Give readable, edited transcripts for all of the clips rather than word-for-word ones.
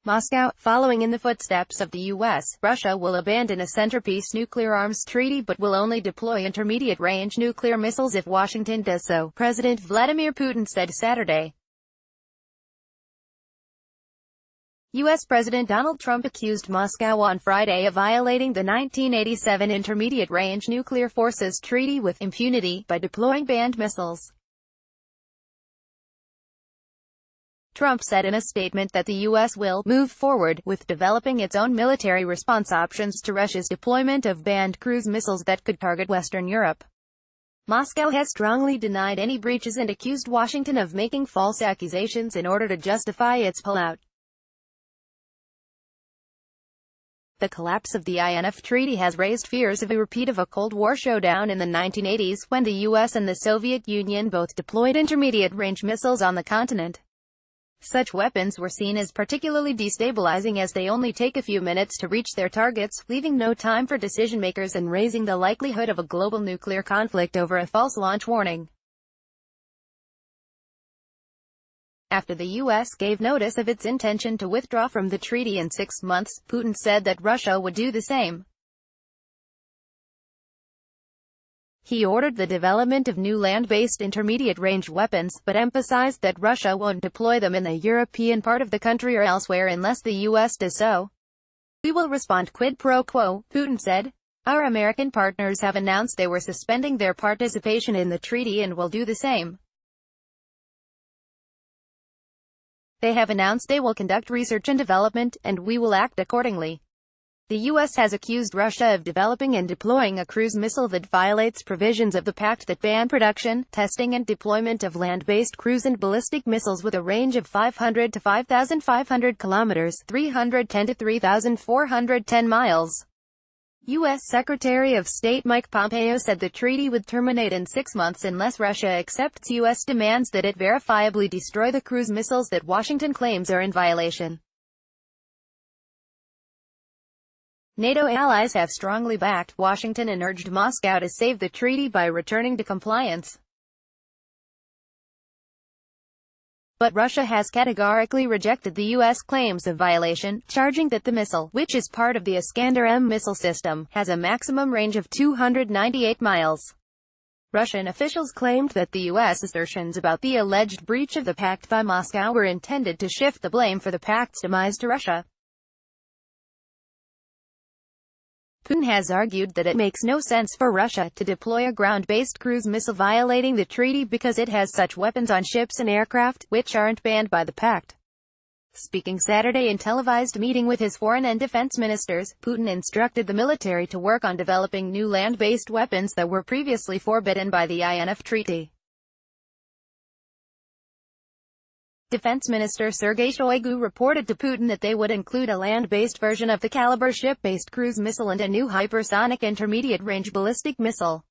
Moscow, following in the footsteps of the U.S., Russia will abandon a centerpiece nuclear arms treaty but will only deploy intermediate-range nuclear missiles if Washington does so, President Vladimir Putin said Saturday. U.S. President Donald Trump accused Moscow on Friday of violating the 1987 Intermediate-Range Nuclear Forces Treaty with impunity by deploying banned missiles. Trump said in a statement that the U.S. will move forward with developing its own military response options to Russia's deployment of banned cruise missiles that could target Western Europe. Moscow has strongly denied any breaches and accused Washington of making false accusations in order to justify its pullout. The collapse of the INF Treaty has raised fears of a repeat of a Cold War showdown in the 1980s, when the U.S. and the Soviet Union both deployed intermediate-range missiles on the continent. Such weapons were seen as particularly destabilizing as they only take a few minutes to reach their targets, leaving no time for decision-makers and raising the likelihood of a global nuclear conflict over a false launch warning. After the U.S. gave notice of its intention to withdraw from the treaty in 6 months, Putin said that Russia would do the same. He ordered the development of new land-based intermediate-range weapons, but emphasized that Russia won't deploy them in the European part of the country or elsewhere unless the U.S. does so. "We will respond quid pro quo," Putin said. "Our American partners have announced they were suspending their participation in the treaty and will do the same. They have announced they will conduct research and development, and we will act accordingly." The U.S. has accused Russia of developing and deploying a cruise missile that violates provisions of the pact that ban production, testing and deployment of land-based cruise and ballistic missiles with a range of 500 to 5,500 kilometers, 310 to 3,410 miles. U.S. Secretary of State Mike Pompeo said the treaty would terminate in 6 months unless Russia accepts U.S. demands that it verifiably destroy the cruise missiles that Washington claims are in violation. NATO allies have strongly backed Washington and urged Moscow to save the treaty by returning to compliance. But Russia has categorically rejected the U.S. claims of violation, charging that the missile, which is part of the Iskander-M missile system, has a maximum range of 298 miles. Russian officials claimed that the U.S. assertions about the alleged breach of the pact by Moscow were intended to shift the blame for the pact's demise to Russia. Putin has argued that it makes no sense for Russia to deploy a ground-based cruise missile violating the treaty because it has such weapons on ships and aircraft, which aren't banned by the pact. Speaking Saturday in televised meeting with his foreign and defense ministers, Putin instructed the military to work on developing new land-based weapons that were previously forbidden by the INF Treaty. Defense Minister Sergei Shoigu reported to Putin that they would include a land-based version of the Caliber ship-based cruise missile and a new hypersonic intermediate-range ballistic missile.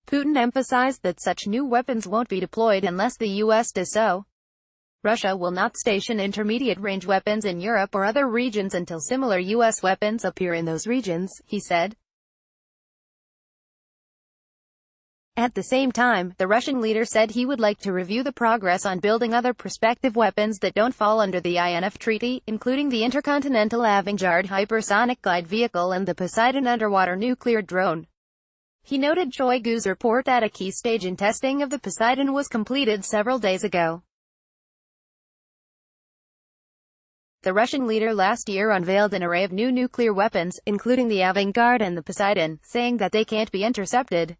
Putin emphasized that such new weapons won't be deployed unless the U.S. does so. Russia will not station intermediate-range weapons in Europe or other regions until similar U.S. weapons appear in those regions, he said. At the same time, the Russian leader said he would like to review the progress on building other prospective weapons that don't fall under the INF Treaty, including the Intercontinental Avangard hypersonic glide vehicle and the Poseidon underwater nuclear drone. He noted Shoigu's report that a key stage in testing of the Poseidon was completed several days ago. The Russian leader last year unveiled an array of new nuclear weapons, including the Avangard and the Poseidon, saying that they can't be intercepted.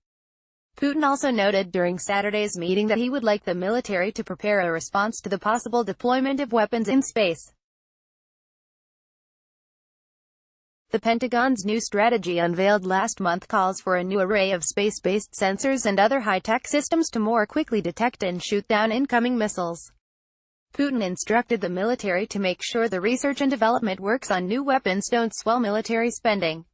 Putin also noted during Saturday's meeting that he would like the military to prepare a response to the possible deployment of weapons in space. The Pentagon's new strategy unveiled last month calls for a new array of space-based sensors and other high-tech systems to more quickly detect and shoot down incoming missiles. Putin instructed the military to make sure the research and development works on new weapons don't swell military spending.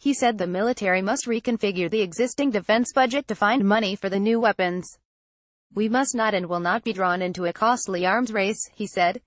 He said the military must reconfigure the existing defense budget to find money for the new weapons. "We must not and will not be drawn into a costly arms race," he said.